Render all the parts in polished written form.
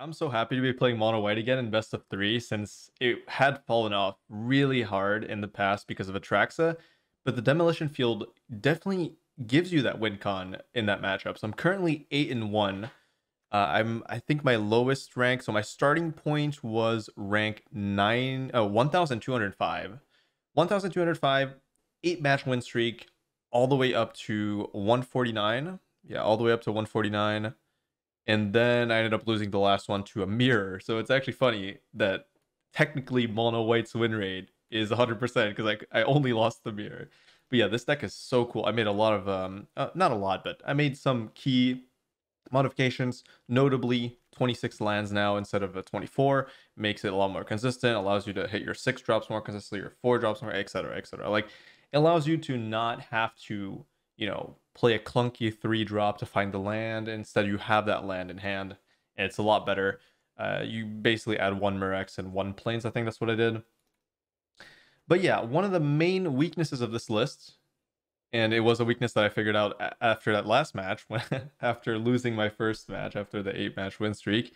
I'm so happy to be playing Mono White again in best of three since it had fallen off really hard in the past because of Atraxa, but the Demolition Field definitely gives you that win con in that matchup. So I'm currently 8-1. I think my lowest rank, so my starting point was rank 1205. 1205, 8 match win streak, all the way up to 149. Yeah, all the way up to 149. And then I ended up losing the last one to a mirror. So it's actually funny that technically Mono White's win rate is 100% because I only lost the mirror. But yeah, this deck is so cool. I made a lot of not a lot, but I made some key modifications, notably 26 lands now instead of a 24. Makes it a lot more consistent, allows you to hit your 6 drops more consistently, your 4 drops more, etc., etc. Like, it allows you to not have to, play a clunky 3 drop to find the land. Instead, you have that land in hand, and it's a lot better. You basically add 1 Murex and 1 Plains. I think that's what I did. But yeah, one of the main weaknesses of this list, and it was a weakness that I figured out after that last match, when after losing my first match after the 8-match win streak,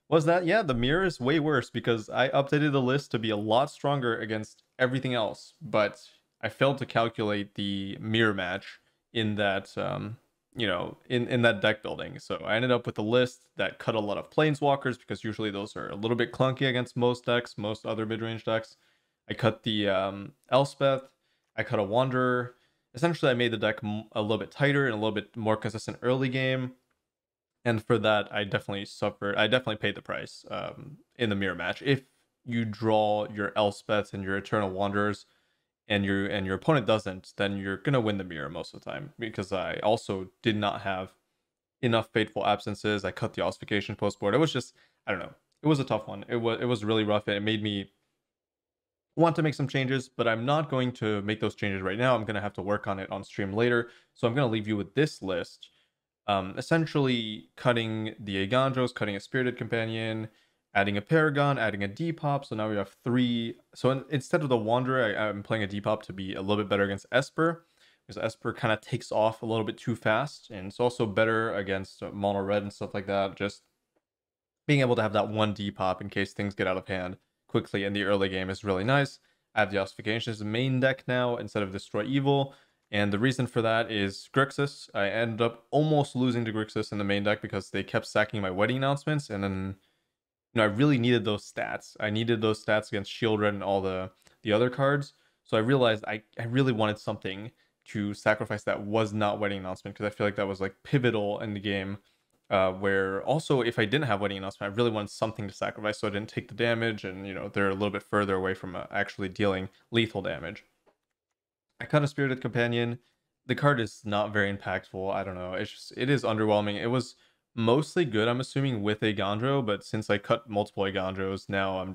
was that, yeah, the mirror is way worse because I updated the list to be a lot stronger against everything else, but I failed to calculate the mirror match in that, in that deck building. So I ended up with a list that cut a lot of Planeswalkers because usually those are a little bit clunky against most decks, most other mid-range decks. I cut the Elspeth, I cut a Wanderer. Essentially, I made the deck a little bit tighter and a little bit more consistent early game. And for that, I definitely suffered. I definitely paid the price in the mirror match. If you draw your Elspeths and your Eternal Wanderers, and your opponent doesn't, then you're gonna win the mirror most of the time. Because I also did not have enough Fateful Absences. I cut the Ossification post board. It was just, I don't know. It was a tough one. It was really rough. And it made me want to make some changes, but I'm not going to make those changes right now. I'm going to have to work on it on stream later. So I'm going to leave you with this list. Essentially cutting the Agandros, cutting a Spirited Companion, adding a Paragon, adding a Depop. So now we have 3. So instead of the Wanderer, I'm playing a Depop to be a little bit better against Esper, because Esper kind of takes off a little bit too fast, and it's also better against Mono Red and stuff like that. Just being able to have that 1 Depop in case things get out of hand quickly in the early game is really nice. I have the Ossification as the main deck now instead of Destroy Evil, and the reason for that is Grixis. I ended up almost losing to Grixis in the main deck because they kept sacking my wedding announcements, and then I really needed those stats. I needed those stats against Shield Red and all the other cards. So I realized I really wanted something to sacrifice that was not wedding announcement, because I feel like that was like pivotal in the game. Where also, if I didn't have wedding announcement, I really wanted something to sacrifice so I didn't take the damage, and they're a little bit further away from actually dealing lethal damage. I cut a Spirited Companion. The card is not very impactful. I don't know. It is underwhelming. It was mostly good, I'm assuming, with a Gondro, but since I cut multiple Gondros, now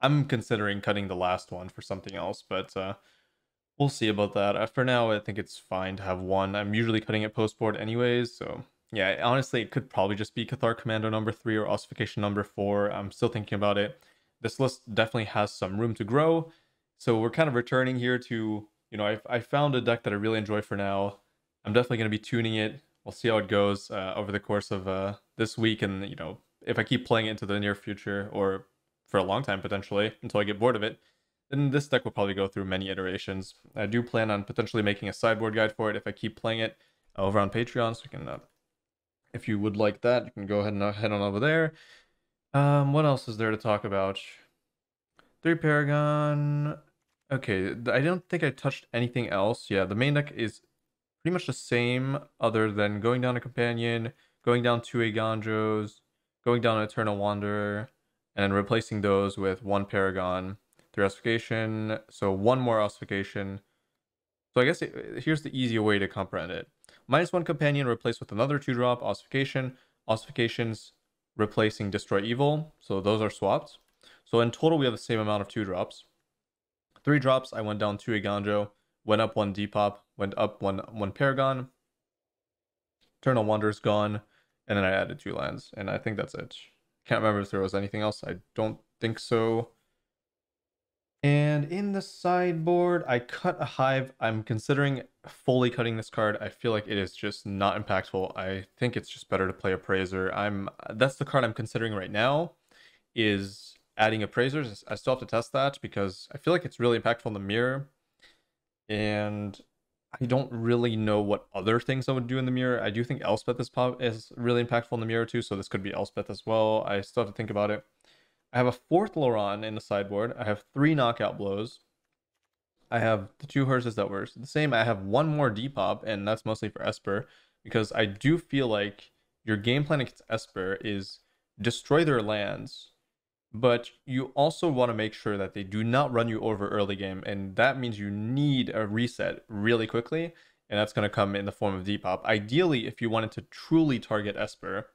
I'm considering cutting the last one for something else, but we'll see about that. For now, I think it's fine to have 1. I'm usually cutting it post board anyways, so yeah, honestly, it could probably just be Cathar Commando number 3 or Ossification number 4. I'm still thinking about it. This list definitely has some room to grow, so we're kind of returning here to, I found a deck that I really enjoy for now. I'm definitely going to be tuning it. We'll see how it goes over the course of this week, and if I keep playing it into the near future, or for a long time potentially, until I get bored of it, then this deck will probably go through many iterations. I do plan on potentially making a sideboard guide for it if I keep playing it over on Patreon, so you can, if you would like that, you can go ahead and head on over there. What else is there to talk about? 3 Paragon. Okay, I don't think I touched anything else. Yeah, the main deck is pretty much the same, other than going down a Companion, going down 2 Agandros, going down an Eternal Wanderer, and then replacing those with 1 Paragon, 3 Ossification, so 1 more Ossification. So I guess here's the easier way to comprehend it. -1 Companion replaced with another 2-drop Ossification. Ossifications replacing Destroy Evil, so those are swapped. So in total, we have the same amount of 2 drops. 3 drops, I went down 2 Agandro, went up 1 Depop, went up one Paragon. Eternal Wander's gone, and then I added 2 lands, and I think that's it. Can't remember if there was anything else. I don't think so. And in the sideboard, I cut a Hive. I'm considering fully cutting this card. I feel like it is just not impactful. I think it's just better to play Appraiser. That's the card I'm considering right now, is adding Appraisers. I still have to test that because I feel like it's really impactful in the mirror. And I don't really know what other things I would do in the mirror. I do think Elspeth is really impactful in the mirror too, so this could be Elspeth as well. I still have to think about it. I have a 4th Loran in the sideboard. I have 3 knockout blows. I have the 2 Hearses that were the same. I have 1 more Depop, and that's mostly for Esper, because I do feel like your game plan against Esper is destroy their lands, but you also want to make sure that they do not run you over early game, and that means you need a reset really quickly, and that's going to come in the form of Depop. Ideally, if you wanted to truly target Esper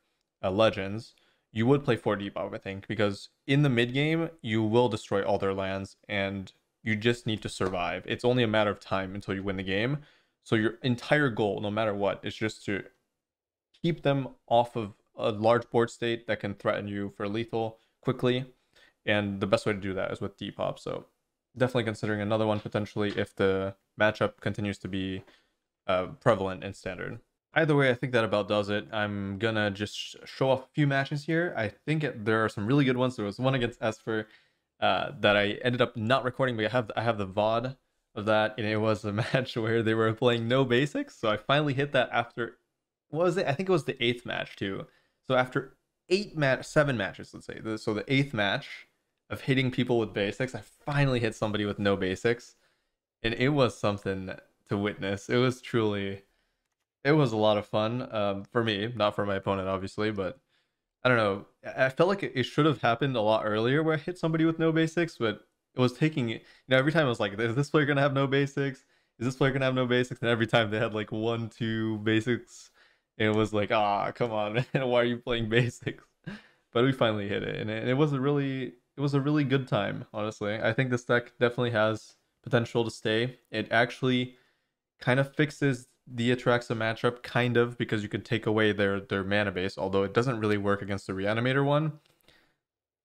Legends, you would play 4 Depop, I think, because in the mid game you will destroy all their lands, and you just need to survive. It's only a matter of time until you win the game. So your entire goal, no matter what, is just to keep them off of a large board state that can threaten you for lethal quickly. And the best way to do that is with Depop. So definitely considering another one potentially if the matchup continues to be prevalent in standard. Either way, I think that about does it. I'm gonna just show off a few matches here. I think there are some really good ones. There was one against Esper that I ended up not recording, but I have the VOD of that, and it was a match where they were playing no basics. So I finally hit that after, what was it? I think it was the 8th match too. So after 7 matches, let's say. So the 8th match of hitting people with basics, I finally hit somebody with no basics, and it was something to witness. It was a lot of fun for me, not for my opponent, obviously, but I don't know. I felt like it should have happened a lot earlier where I hit somebody with no basics, but it was taking, every time I was like, is this player gonna have no basics? Is this player gonna have no basics? And every time they had like 1, 2 basics, it was like, ah, come on, man, why are you playing basics? But we finally hit it, and it was a really good time, honestly. I think this deck definitely has potential to stay. It actually kind of fixes the Atraxa matchup, kind of, because you could take away their mana base, although it doesn't really work against the Reanimator one,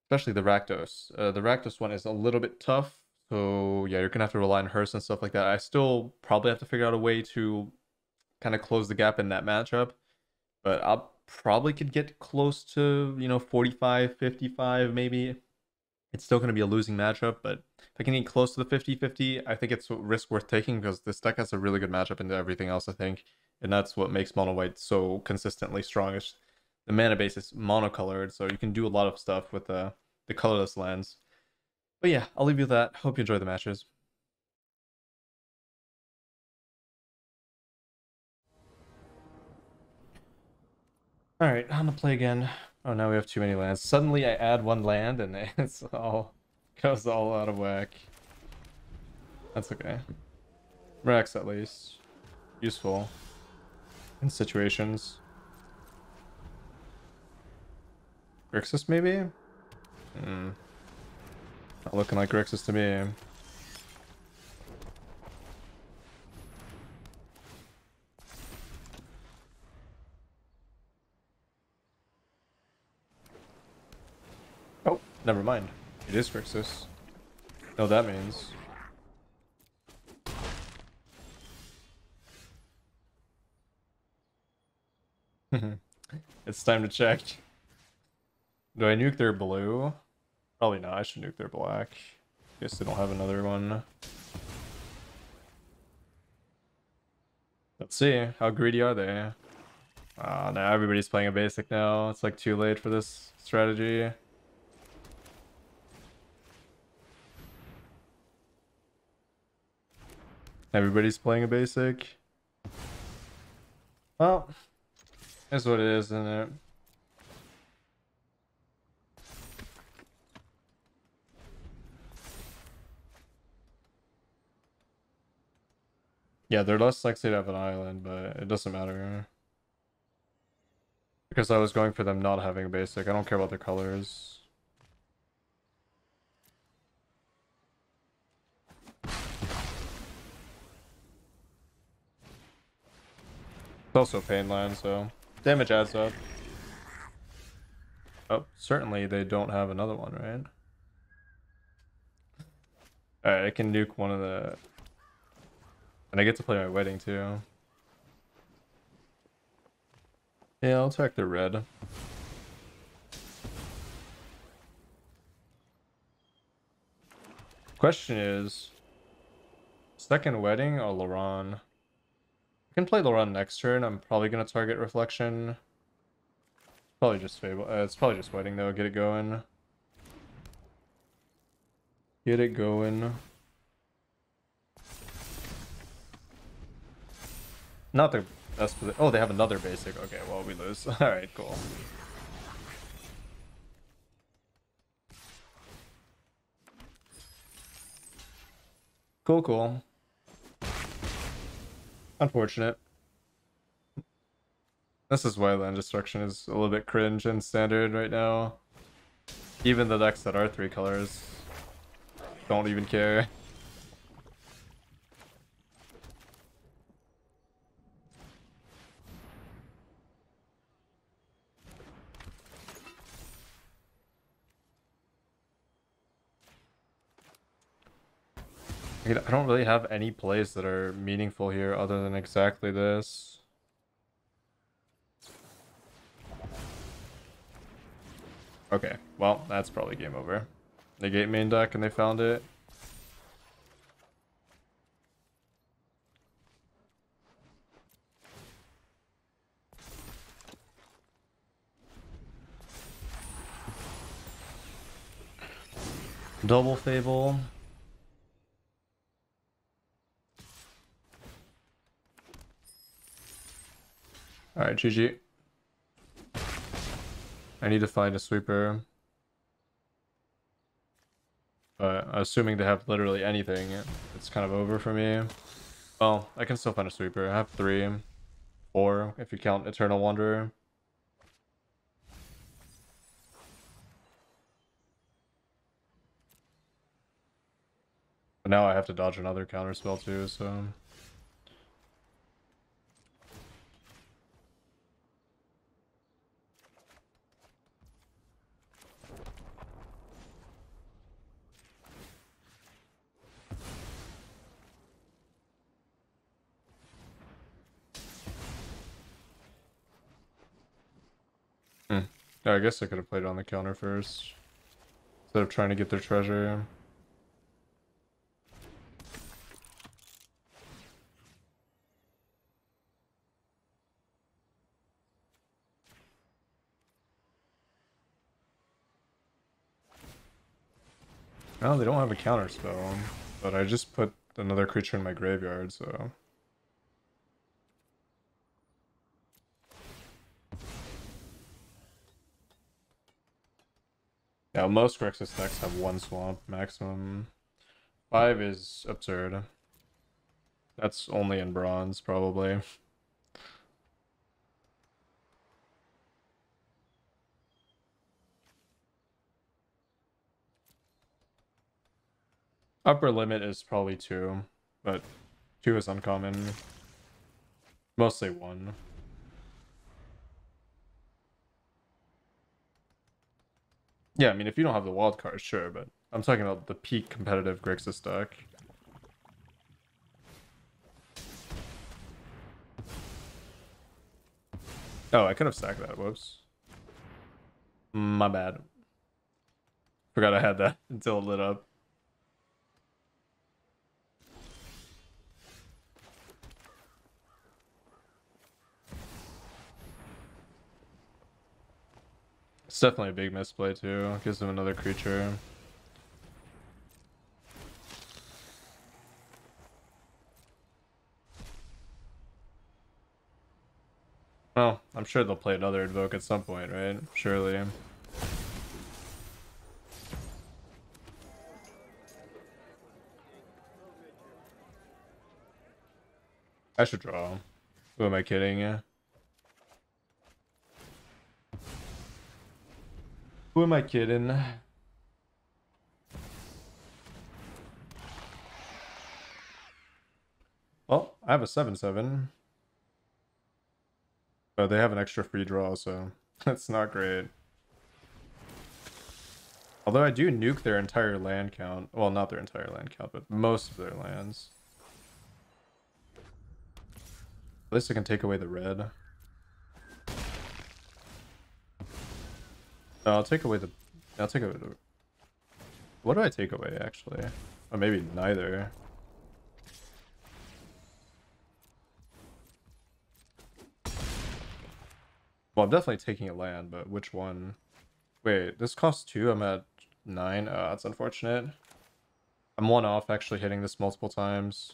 especially the Rakdos. The Rakdos one is a little bit tough, so yeah, you're gonna have to rely on Hearse and stuff like that. I still probably have to figure out a way to kind of close the gap in that matchup, but I'll probably could get close to, 45, 55 maybe. It's still going to be a losing matchup, but if I can get close to the 50-50, I think it's a risk worth taking because this deck has a really good matchup into everything else, I think. And that's what makes mono white so consistently strong. It's the mana base is monocolored, so you can do a lot of stuff with the colorless lands. But yeah, I'll leave you with that. Hope you enjoy the matches. Alright, on to play again. Oh, now we have too many lands. Suddenly I add 1 land and it's all goes all out of whack. That's okay. Rex at least. Useful. In situations. Grixis maybe? Not looking like Grixis to me. Oh, never mind. It is Grixis. No, that means. It's time to check. Do I nuke their blue? Probably not. I should nuke their black. Guess they don't have another one. Let's see. How greedy are they? Ah, now everybody's playing a basic now. It's like too late for this strategy. Everybody's playing a basic. Well, that's what it is, isn't it? Yeah, they're less likely to have an island, but it doesn't matter. Because I was going for them not having a basic. I don't care about their colors. It's also a pain land, so damage adds up. Oh, certainly they don't have another one, right? Alright, I can nuke one of the... And I get to play my wedding too. Yeah, I'll attack the red. Question is... Second wedding or Laurent? I can play Laurent next turn. I'm probably going to target Reflection. Probably just Fable. It's probably just wedding though. Get it going. Get it going. Not the best position. Oh, they have another basic. Okay, well, we lose. Alright, cool. Cool, cool. Unfortunate. This is why Land Destruction is a little bit cringe and standard right now. Even the decks that are 3 colors don't even care. I don't really have any plays that are meaningful here other than exactly this. Okay, well, that's probably game over. Negate main deck and they found it. Double Fable. Alright, GG. I need to find a sweeper. But assuming they have literally anything, it's kind of over for me. Well, I can still find a sweeper. I have 3. 4 if you count Eternal Wanderer. But now I have to dodge another counter spell too, so... Yeah, I guess I could have played on the counter first. Instead of trying to get their treasure. Well, they don't have a counter spell, but I just put another creature in my graveyard, so... Yeah, most Grixis decks have 1 swamp maximum. 5 is absurd. That's only in bronze, probably. Upper limit is probably 2, but 2 is uncommon. Mostly 1. Yeah, I mean, if you don't have the wild card, sure, but I'm talking about the peak competitive Grixis deck. Oh, I could have sacked that. Whoops. My bad. Forgot I had that until it lit up. It's definitely a big misplay too. Gives them another creature. Well, I'm sure they'll play another Invoke at some point, right? Surely. I should draw. Who am I kidding? Yeah. Who am I kidding? Well, I have a 7/7. But they have an extra free draw, so that's not great. Although I do nuke their entire land count. Well, not their entire land count, but most of their lands. At least I can take away the red. No, I'll take away the... I'll take away the... What do I take away, actually? Or maybe neither. Well, I'm definitely taking a land, but which one? Wait, this costs 2. I'm at 9. Oh, that's unfortunate. I'm 1 off actually hitting this multiple times.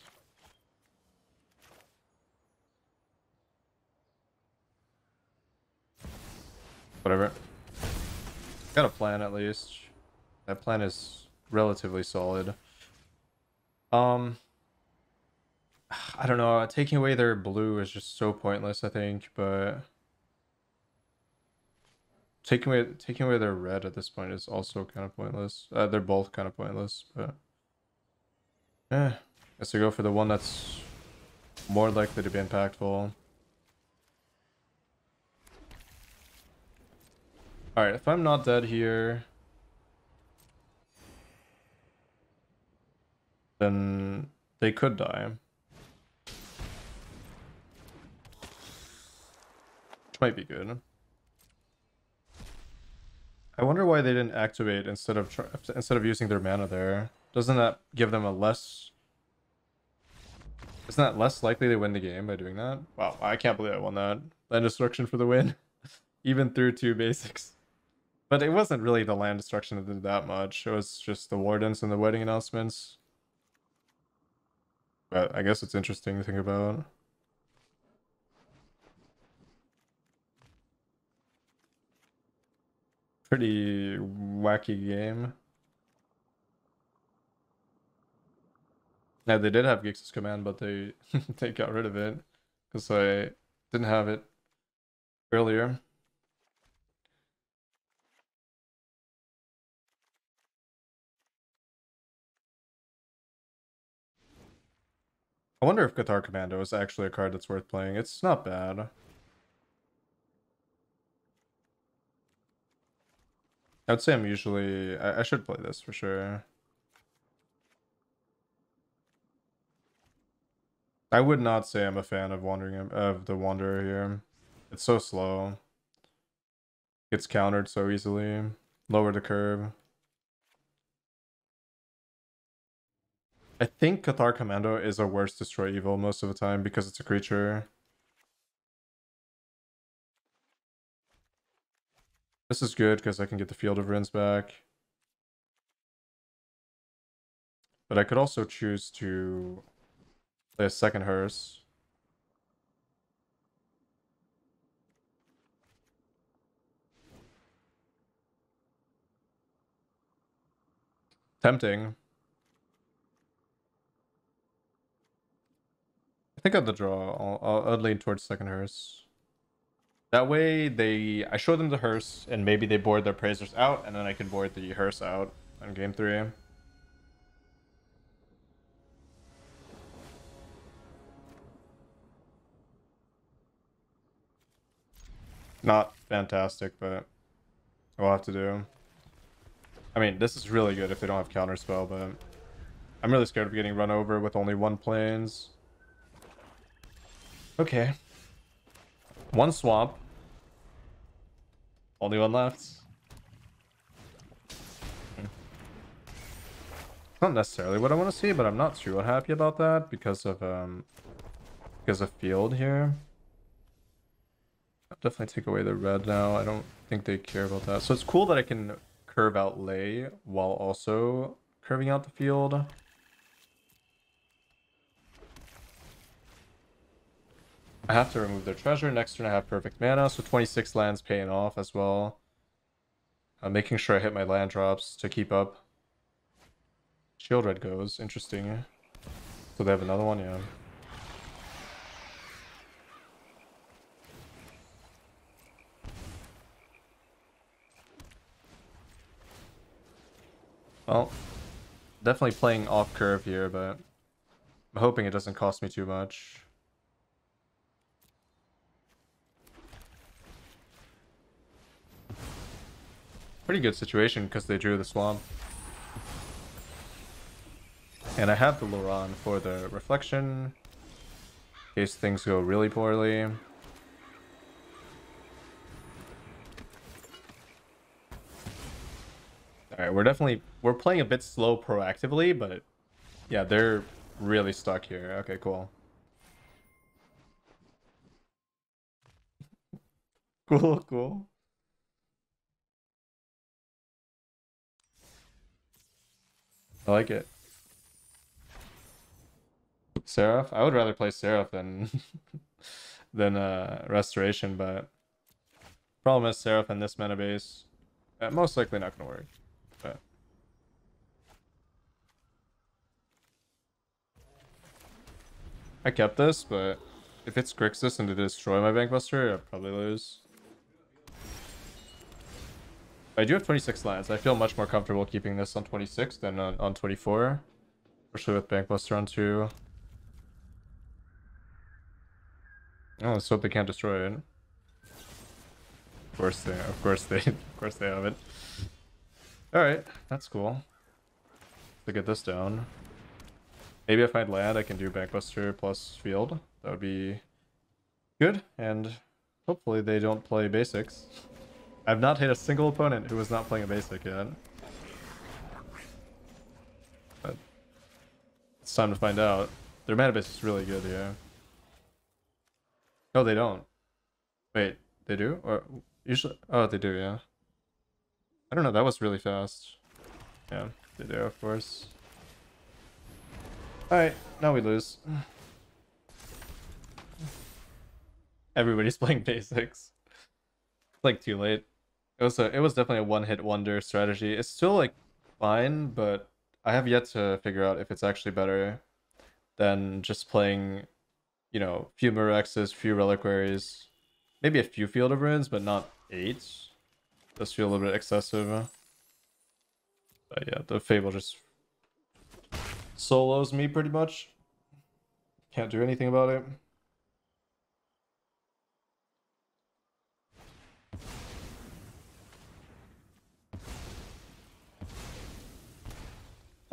Whatever. Got a plan at least. That plan is relatively solid. I don't know. Taking away their blue is just so pointless, I think, but taking away their red at this point is also kind of pointless. They're both kind of pointless, but guess we go for the one that's more likely to be impactful. Alright, if I'm not dead here, then they could die. Which might be good. I wonder why they didn't activate instead of using their mana there. Doesn't that give them a less... Isn't that less likely they win the game by doing that? Wow, I can't believe I won that. Land destruction for the win. Even through 2 basics. But it wasn't really the land destruction that did that much. It was just the wardens and the wedding announcements. But I guess it's interesting to think about. Pretty wacky game. Yeah, they did have Grixis command, but they they got rid of it because I didn't have it earlier. I wonder if Qatar Commando is actually a card that's worth playing. It's not bad. I would say I'm usually... I should play this for sure. I would not say I'm a fan of the Wanderer here. It's so slow. Gets countered so easily. Lower the curve. I think Qatar Commando is a worse Destroy Evil most of the time because it's a creature. This is good because I can get the Field of Ruins back. But I could also choose to play a second Hearse. Tempting. I think on the draw, I'll lean towards second Hearse. That way, I show them the Hearse, and maybe they board their Praisers out, and then I can board the Hearse out on game 3. Not fantastic, but we'll have to do. I mean, this is really good if they don't have Counterspell, but I'm really scared of getting run over with only 1 plains. Okay. 1 swamp. Only 1 left. Not necessarily what I want to see, but I'm not too unhappy about that because of field here. I'll definitely take away the red now. I don't think they care about that. So it's cool that I can curve out lay while also curving out the field. I have to remove their treasure. Next turn I have perfect mana, so 26 lands paying off as well. I'm making sure I hit my land drops to keep up. Shield red goes. Interesting. So they have another one, yeah. Well, definitely playing off curve here, but I'm hoping it doesn't cost me too much. Pretty good situation because they drew the swamp. And I have the Loran for the reflection, in case things go really poorly. Alright, we're playing a bit slow proactively, but yeah, they're really stuck here. Okay, cool. Cool. I like it. Seraph? I would rather play Seraph than than Restoration, but problem is Seraph in this mana base. Most likely not gonna work. But I kept this, but if it's Grixis and to destroy my Bankbuster, I'll probably lose. I do have 26 lands. I feel much more comfortable keeping this on 26 than on 24. Especially with Bankbuster on 2. Oh, let's hope they can't destroy it. Of course they have it. Alright, that's cool. To get this down. Maybe if I'd land, I can do Bankbuster plus field. That would be good, and hopefully they don't play basics. I've not hit a single opponent who was not playing a basic yet. But it's time to find out. Their mana base is really good here. No, they don't. Wait, they do? Or usually? Oh, they do, yeah. I don't know, that was really fast. Yeah, they do, of course. Alright, now we lose. Everybody's playing basics. It's like too late. It was definitely a one-hit wonder strategy. It's still like fine, but I have yet to figure out if it's actually better than just playing, you know, few Mirexes, few Reliquaries, maybe a few Field of Ruins, but not 8. Does feel a little bit excessive. But yeah, the Fable just solos me pretty much. Can't do anything about it.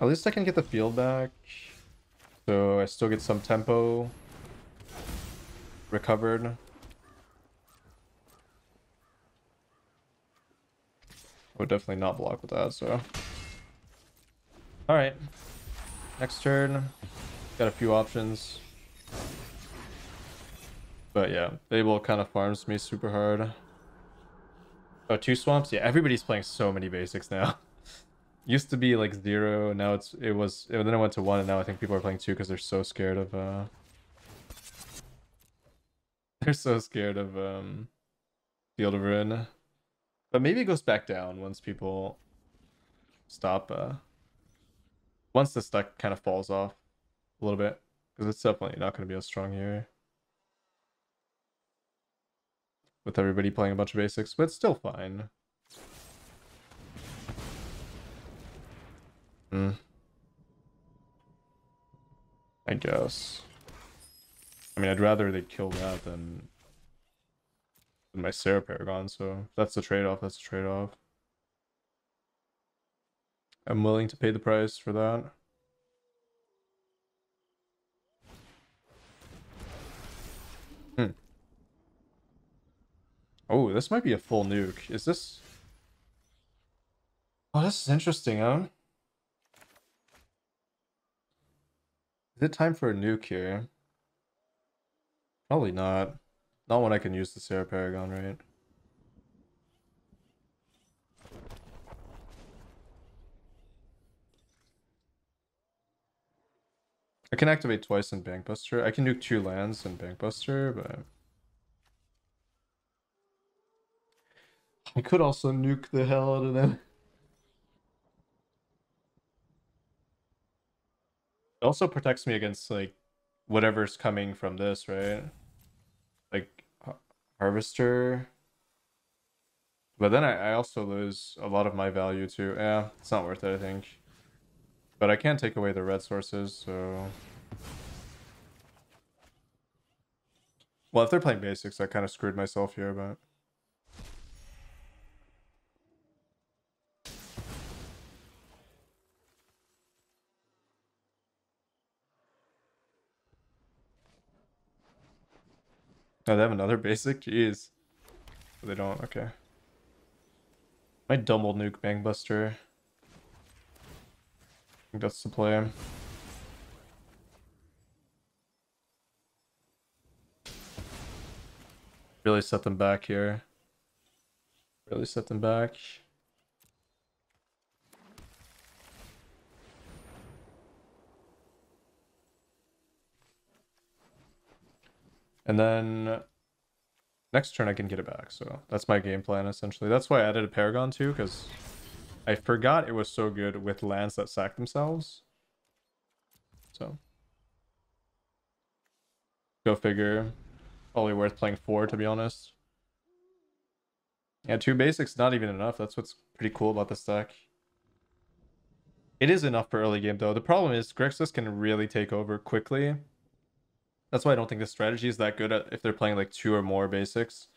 At least I can get the field back. So I still get some tempo recovered. I would definitely not block with that, so. Alright. Next turn. Got a few options. But yeah, Fable kind of farms me super hard. Oh, 2 swamps? Yeah, everybody's playing so many basics now. Used to be like 0, now and then it went to 1, and now I think people are playing 2 because they're so scared of they're so scared of Field of Ruin. But maybe it goes back down once people stop once the stack kind of falls off a little bit, because it's definitely not going to be as strong here with everybody playing a bunch of basics, but it's still fine. I guess. I mean, I'd rather they kill that than my Sarah Paragon, so if that's the trade-off, that's a trade-off. I'm willing to pay the price for that. Oh, this might be a full nuke. Is this... Oh, this is interesting, huh? Is it time for a nuke here? Probably not. Not when I can use the Sarah Paragon, right? I can activate twice in Bankbuster. I can nuke 2 lands in Bankbuster, but... I could also nuke the hell out of them. It also protects me against, like, whatever's coming from this, right? Like, Harvester. But then I also lose a lot of my value too. Yeah, it's not worth it, I think. But I can't take away the red sources, so... Well, if they're playing basics, I kind of screwed myself here, but... Oh, they have another basic? Jeez. They don't, okay. Might double nuke Bangbuster. I think that's the play. Really set them back here. Really set them back. And then next turn I can get it back. So that's my game plan essentially. That's why I added a Paragon too, because I forgot it was so good with lands that sack themselves. So go figure. Probably worth playing 4 to be honest. Yeah, 2 basics not even enough. That's what's pretty cool about this deck. It is enough for early game though. The problem is Grixis can really take over quickly. That's why I don't think this strategy is that good at if they're playing like 2 or more basics.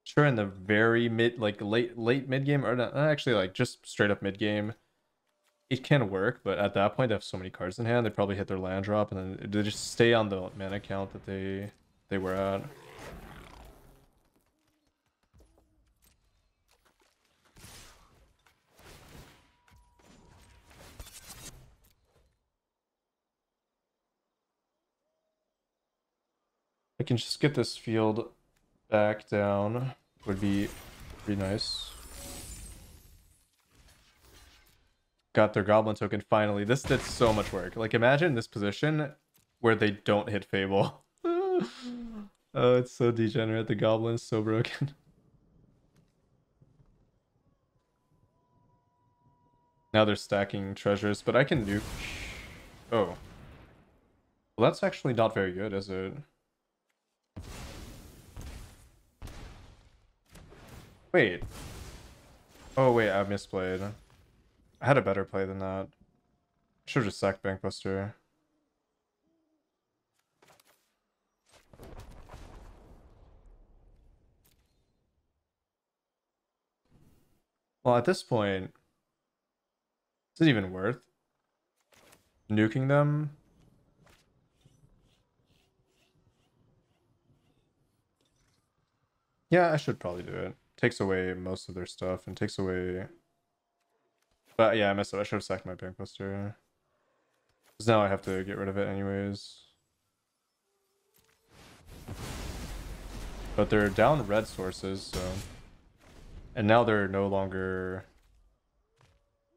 Sure, in the very mid, like late mid game, or not actually, like just straight up mid game, it can work. But at that point, they have so many cards in hand, they probably hit their land drop, and then they just stay on the mana count that they were at. I can just get this field back down. Would be pretty nice. Got their goblin token finally. This did so much work. Like imagine this position where they don't hit Fable. Oh, it's so degenerate. The goblin is so broken. Now they're stacking treasures, but I can nuke. Oh. Well, that's actually not very good, is it? Wait. Oh, wait, I misplayed. I had a better play than that. I should have just sacked Bankbuster. Well, at this point, is it even worth nuking them? Yeah, I should probably do it. Takes away most of their stuff and takes away... But yeah, I messed up. I should have sacked my Bankbuster. Because now I have to get rid of it anyways. But they're down red sources, so... And now they're no longer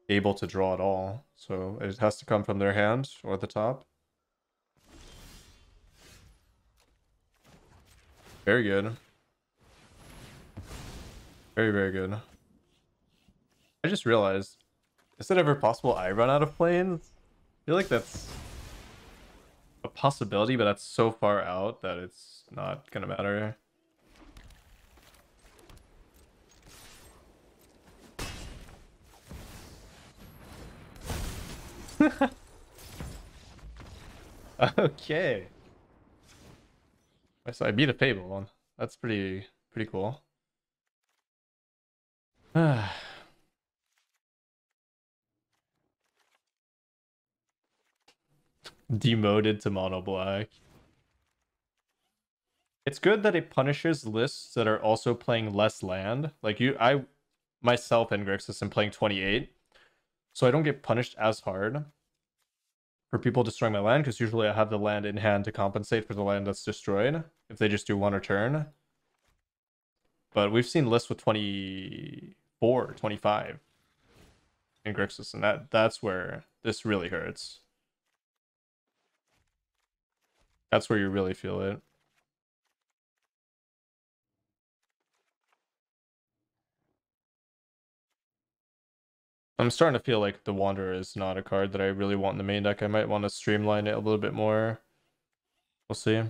able to draw at all. So it has to come from their hand or the top. Very good. Very, very good. I just realized, is it ever possible I run out of planes? I feel like that's a possibility, but that's so far out that it's not gonna matter. Okay. So I beat a Fable one. That's pretty cool. Demoted to mono black. It's good that it punishes lists that are also playing less land. Like I myself and Grixis am playing 28. So I don't get punished as hard for people destroying my land, because usually I have the land in hand to compensate for the land that's destroyed if they just do one a turn. But we've seen lists with 24, 25 in Grixis, and that's where this really hurts. That's where you really feel it. I'm starting to feel like the Wanderer is not a card that I really want in the main deck. I might want to streamline it a little bit more. We'll see.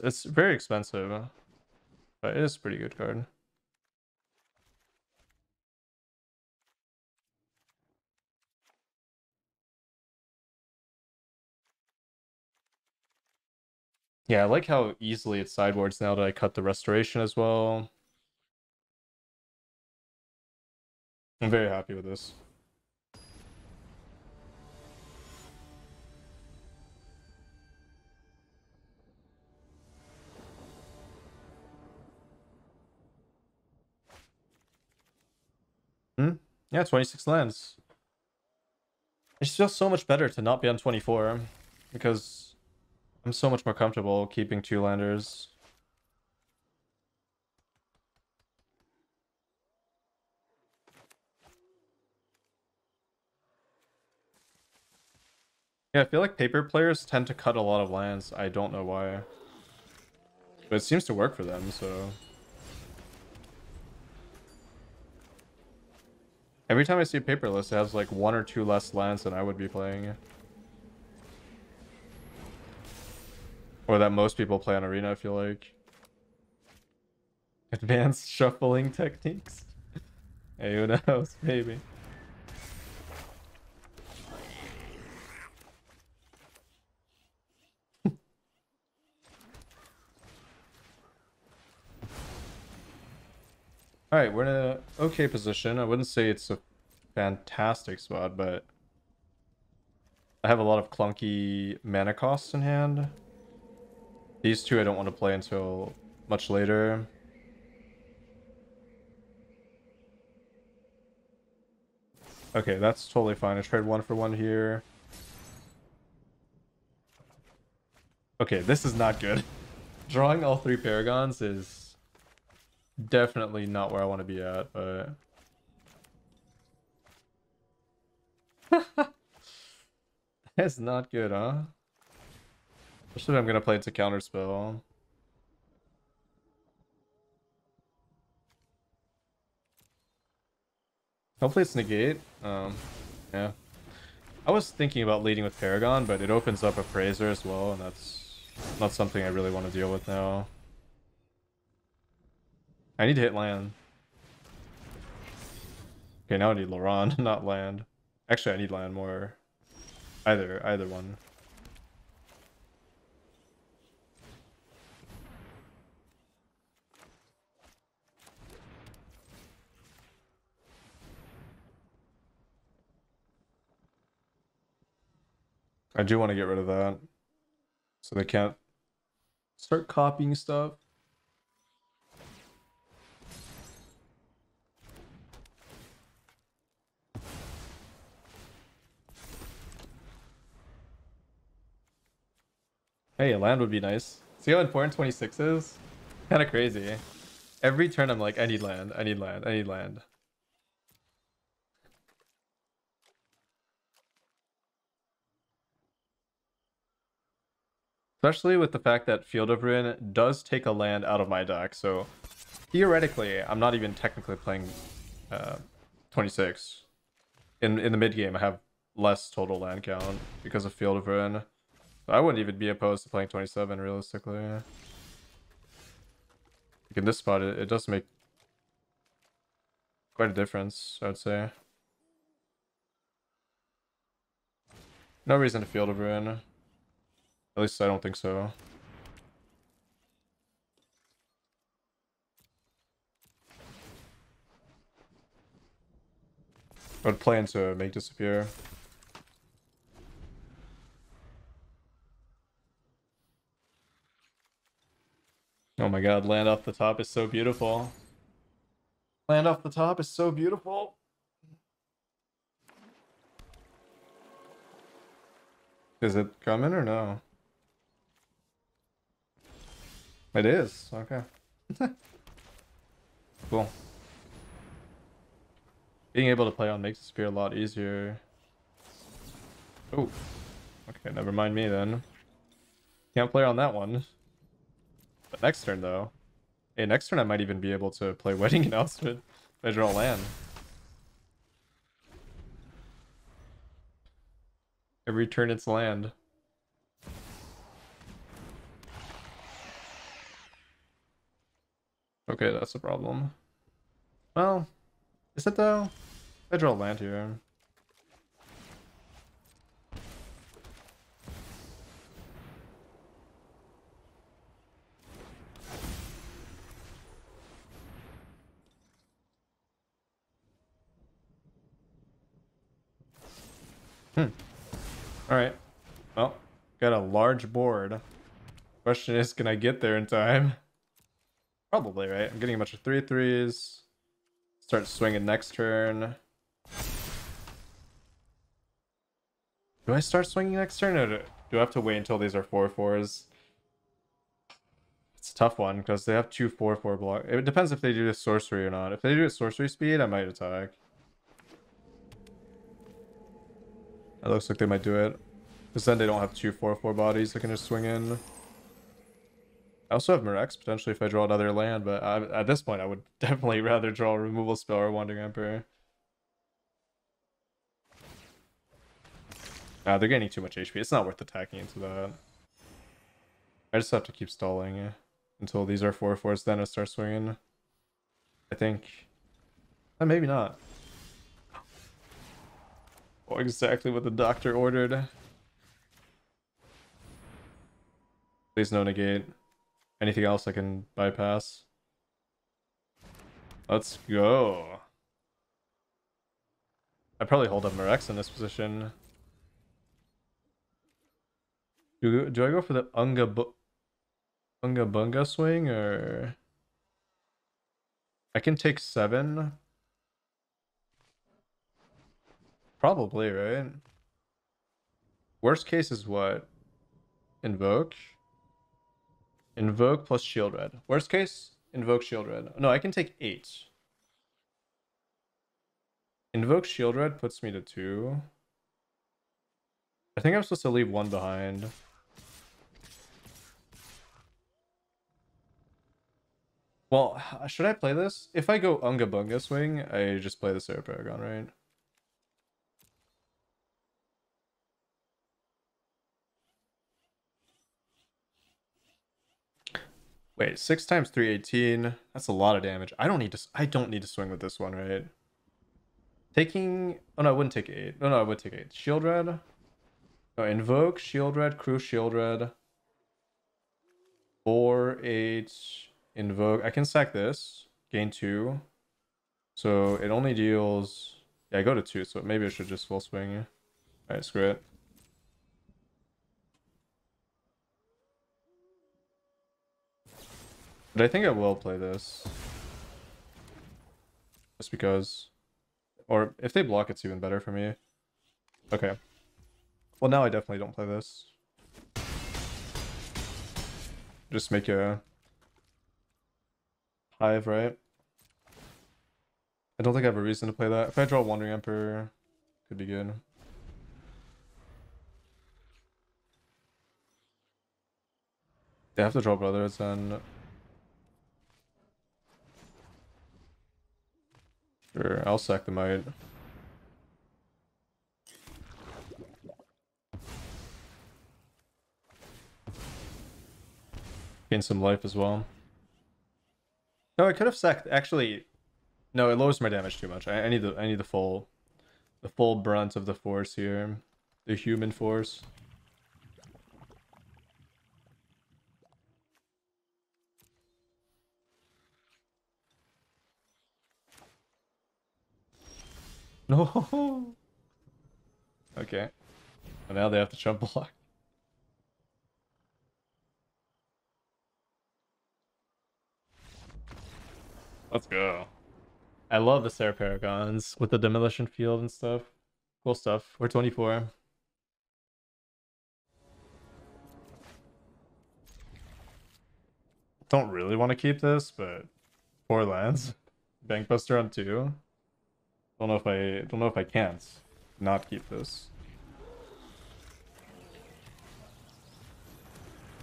It's very expensive, but it is a pretty good card. Yeah, I like how easily it sideboards now that I cut the restoration as well. I'm very happy with this. Yeah, 26 lands. It just feels so much better to not be on 24 because I'm so much more comfortable keeping 2-landers. Yeah, I feel like paper players tend to cut a lot of lands. I don't know why. But it seems to work for them, so... Every time I see a paper list, it has like 1 or 2 less lands than I would be playing. Or that most people play on Arena, I feel like. Advanced shuffling techniques. Hey, who knows? Maybe. Alright, we're in a okay position. I wouldn't say it's a fantastic spot, but I have a lot of clunky mana costs in hand. These two I don't want to play until much later. Okay, that's totally fine. I tried 1 for 1 here. Okay, this is not good. Drawing all 3 Paragons is definitely not where I want to be at, but... That's not good, huh? Especially if I'm gonna play it to counterspell. Hopefully it's negate. Yeah. I was thinking about leading with Paragon, but it opens up Appraiser as well, and that's not something I really want to deal with now. I need to hit land. Okay, now I need Laurent, not land. Actually, I need land more. Either one. I do want to get rid of that, so they can't start copying stuff. Hey, a land would be nice. See how important 26 is? Kind of crazy. Every turn I'm like, I need land, I need land, I need land. Especially with the fact that Field of Ruin does take a land out of my deck, so theoretically, I'm not even technically playing 26. In the mid game, I have less total land count because of Field of Ruin. I wouldn't even be opposed to playing 27 realistically. Like in this spot, it does make quite a difference, I would say. No reason to Field of Ruin. At least I don't think so. I would plan to make disappear. Oh my god, land off the top is so beautiful. Land off the top is so beautiful. Is it coming or no? It is. Okay. Cool. Being able to play on makes the spear a lot easier. Oh. Okay, never mind me then. Can't play on that one. But next turn though. Hey, next turn I might even be able to play Wedding Announcement if I draw land. Every turn it's land. Okay, that's a problem. Well, is it though? I draw land here. Alright. Well, got a large board. Question is, can I get there in time? Probably, right? I'm getting a bunch of 3/3s. Start swinging next turn. Do I start swinging next turn, or do I have to wait until these are 4/4s? It's a tough one because they have 2 4/4 block. It depends if they do this sorcery or not. If they do it sorcery speed, I might attack. It looks like they might do it. Because then they don't have 2 4/4 bodies that can just swing in. I also have Mirex potentially if I draw another land, but at this point I would definitely rather draw a removal spell or Wandering Emperor. They're getting too much HP. It's not worth attacking into that. I just have to keep stalling until these are 4/4s, then it starts swinging. I think. Maybe not. Oh, exactly what the doctor ordered. Please no negate. Anything else I can bypass? Let's go. I'd probably hold up Mirex in this position. Do I go for the Unga Bunga swing, or I can take 7? Probably, right? Worst case is what? Invoke? Invoke plus Shield Red. Worst case, Invoke Shield Red. No, I can take 8. Invoke Shield Red puts me to 2. I think I'm supposed to leave 1 behind. Well, should I play this? If I go Unga Bunga swing, I just play the Sarah Paragon, right? Wait, 6 times 3, 18. That's a lot of damage. I don't need to swing with this one, right? Taking, oh no, I wouldn't take 8. No, I would take 8. Shield Red. No, Invoke, Shield Red, Crew Shield Red. 4, 8, Invoke. I can sack this. Gain 2. So it only deals, yeah, I go to 2, so maybe I should just full swing. Alright, screw it. But I think I will play this. Just because. Or if they block, it's even better for me. Okay. Well, now I definitely don't play this. Just make a hive, right? I don't think I have a reason to play that. If I draw Wandering Emperor, could be good. They have to draw Brothers then. Sure, I'll sack the Might. Gain some life as well. No, I could have sacked. Actually, no, it lowers my damage too much. I need the full brunt of the force here, the human force. No. Okay. And now they have to jump block. Let's go. I love the Sarah Paragons with the demolition field and stuff. Cool stuff. We're 24. Don't really want to keep this, but 4 lands. Bankbuster on 2. Don't know if I can't not keep this.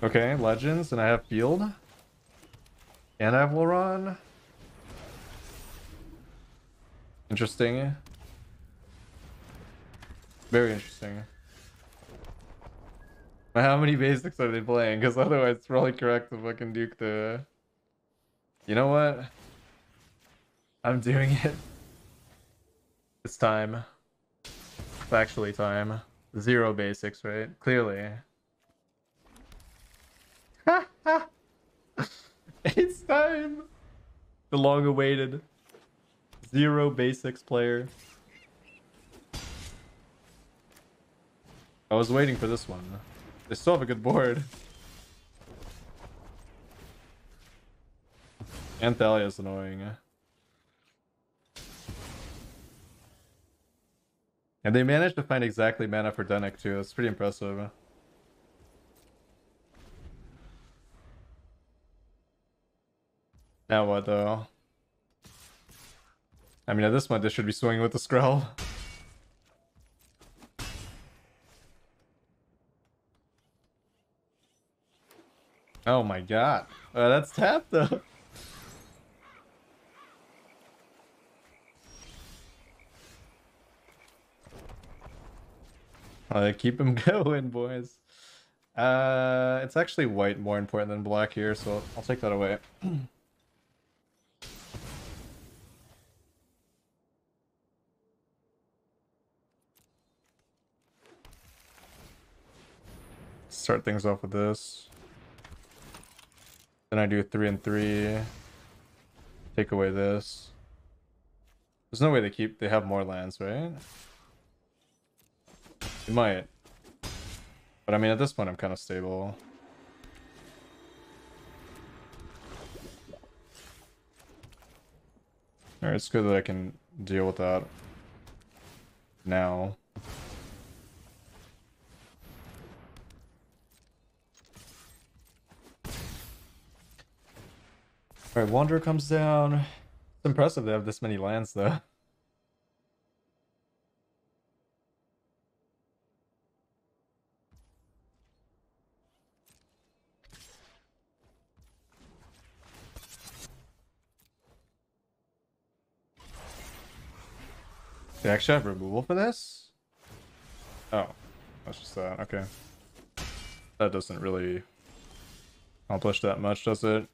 Okay, Legends, and I have Field. And I have Laron. Interesting. Very interesting. How many basics are they playing? Because otherwise it's probably correct to fucking Duke the... You know what? I'm doing it. It's time. It's actually time. 0 basics, right? Clearly. It's time! The long-awaited 0 basics player. I was waiting for this one. They still have a good board. And Thalia's annoying. And they managed to find exactly mana for Denek too. That's pretty impressive. Now what though? I mean, at this point, they should be swinging with the Skrull. Oh my god. That's tapped though. Keep him going, boys. It's actually white more important than black here, so I'll take that away. Start things off with this. Then I do 3 and 3. Take away this. There's no way they have more lands, right? They might. But I mean, at this point, I'm kind of stable. Alright, it's good that I can deal with that now. Alright, Wanderer comes down. It's impressive they have this many lands, though. They actually have removal for this? Oh, that's just that. Okay. That doesn't really accomplish that much, does it?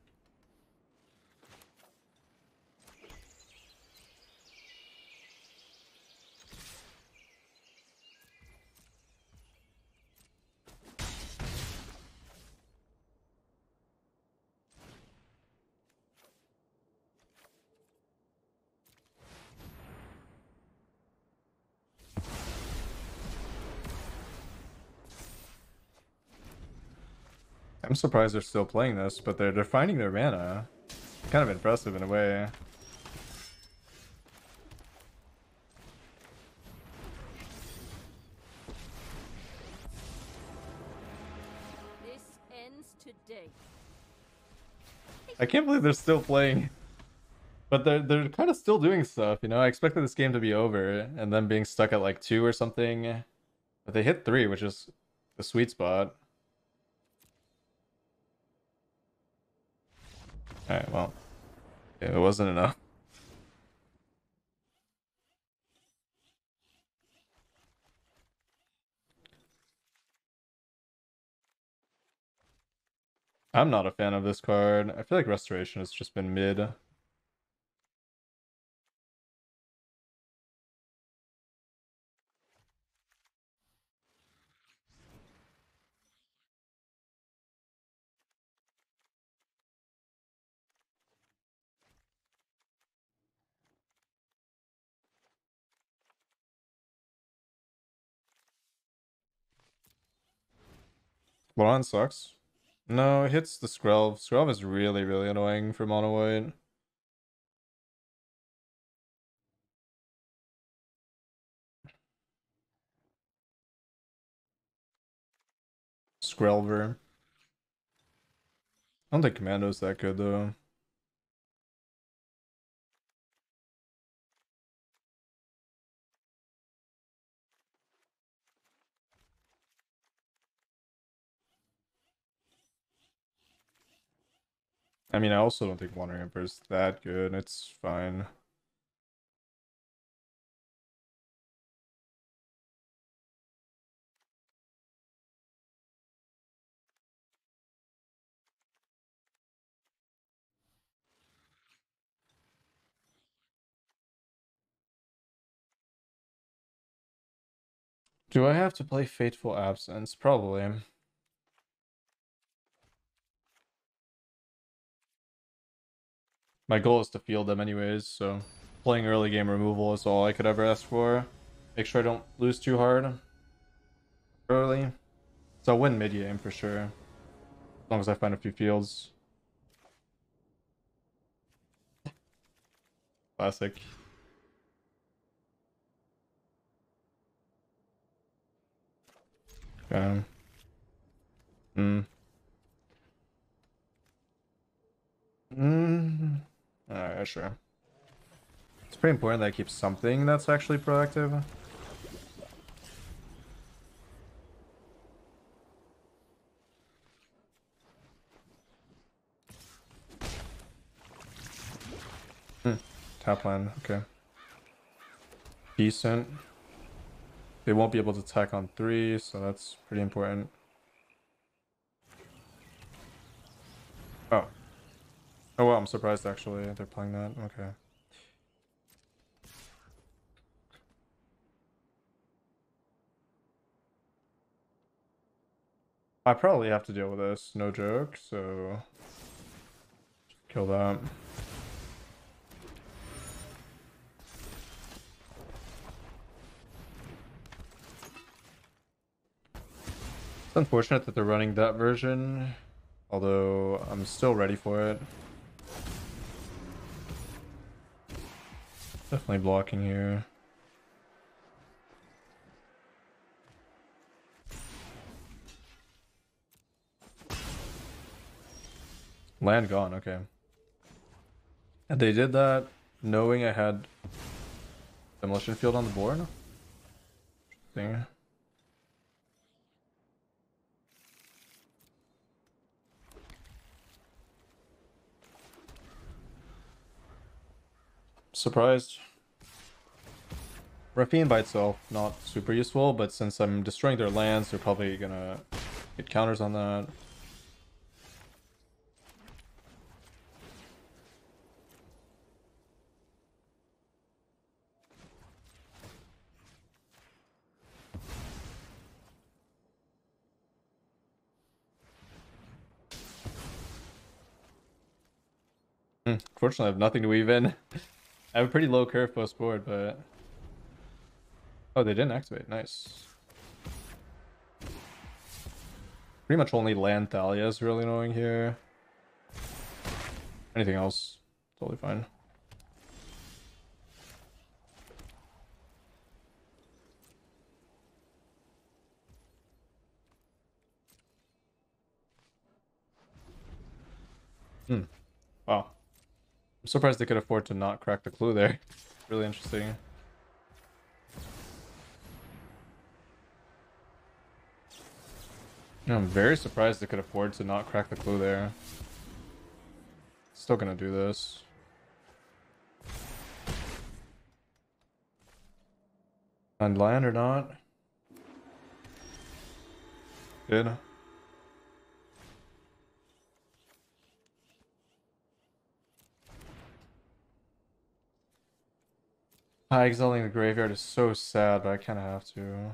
I'm surprised they're still playing this, but they're finding their mana. Kind of impressive in a way. This ends today. I can't believe they're still playing. But they're kind of still doing stuff, you know? I expected this game to be over and them being stuck at like 2 or something. But they hit 3, which is the sweet spot. Alright, well. Yeah, it wasn't enough. I'm not a fan of this card. I feel like Restoration has just been mid. Blonde sucks. No, it hits the Skrelv. Skrelv is really, really annoying for mono white. Skrelver. I don't think Commando's that good though. I mean, I also don't think Wandering Emperor is that good. It's fine. Do I have to play Fateful Absence? Probably. My goal is to field them anyways, so playing early game removal is all I could ever ask for. Make sure I don't lose too hard early. So I'll win mid game for sure. As long as I find a few fields. Classic. Okay. Alright, sure. It's pretty important that I keep something that's actually proactive. Tap land, okay. Decent. They won't be able to attack on 3, so that's pretty important. Oh. Oh well, I'm surprised actually they're playing that. Okay. I probably have to deal with this, no joke, so kill that. It's unfortunate that they're running that version, although I'm still ready for it. Definitely blocking here. Land gone, okay. And they did that knowing I had demolition field on the board? Interesting. Surprised. Raffine by itself, not super useful, but since I'm destroying their lands, they're probably gonna get counters on that. Fortunately, I have nothing to weave in. I have a pretty low curve post board, but... Oh, they didn't activate. Nice. Pretty much only land Thalia is really annoying here. Anything else, totally fine. Wow. I'm surprised they could afford to not crack the clue there. Really interesting. I'm very surprised they could afford to not crack the clue there. Still gonna do this. Find land or not? Good. Exiling the graveyard is so sad, but I kind of have to.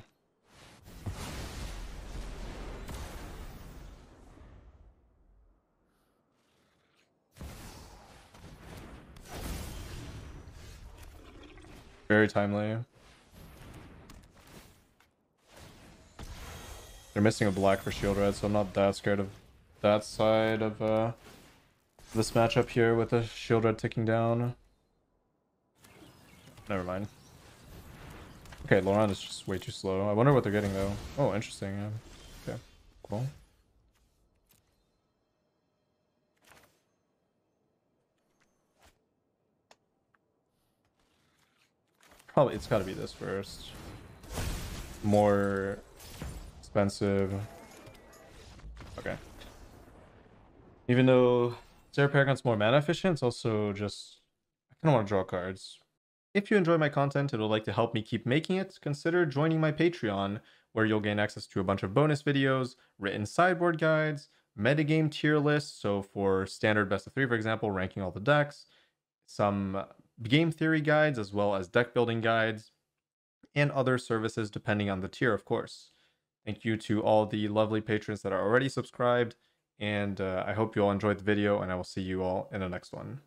Very timely. They're missing a black for shield red, so I'm not that scared of that side of this matchup here with the shield red ticking down. Never mind. Okay, Laurent is just way too slow. I wonder what they're getting though. Oh, interesting. Yeah. Okay, cool. Probably it's got to be this first. More expensive. Okay. Even though Sarah Paragon's more mana efficient, it's also just I kind of want to draw cards. If you enjoy my content and would like to help me keep making it, consider joining my Patreon, where you'll gain access to a bunch of bonus videos, written sideboard guides, metagame tier lists, so for standard best of 3, for example, ranking all the decks, some game theory guides, as well as deck building guides, and other services depending on the tier, of course. Thank you to all the lovely patrons that are already subscribed, and I hope you all enjoyed the video, and I will see you all in the next one.